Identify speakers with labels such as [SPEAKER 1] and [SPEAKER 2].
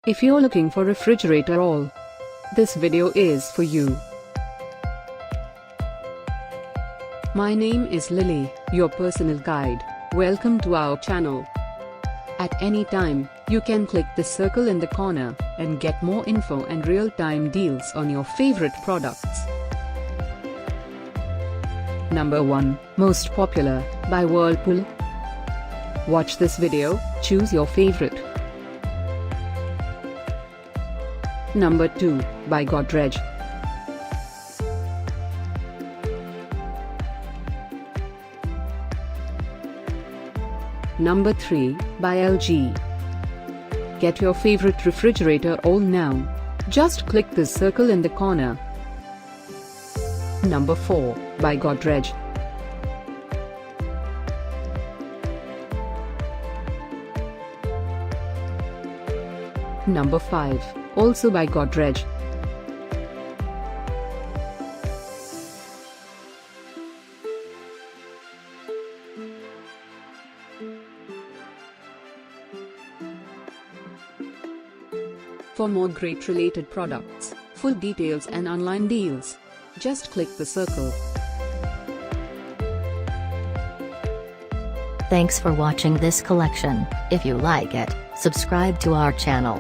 [SPEAKER 1] If you're looking for refrigerator all, this video is for you. My name is Lily, your personal guide. Welcome to our channel. At any time, you can click the circle in the corner and get more info and real-time deals on your favorite products. Number 1, Most Popular, by Whirlpool. Watch this video, choose your favorite. Number 2, by Godrej. Number 3, by LG. Get your favorite refrigerator all now. Just click the circle in the corner. Number 4, by Godrej. Number 5, also by Godrej. For more great related products, full details and online deals, just click the circle.
[SPEAKER 2] Thanks for watching this collection. If you like it, subscribe to our channel.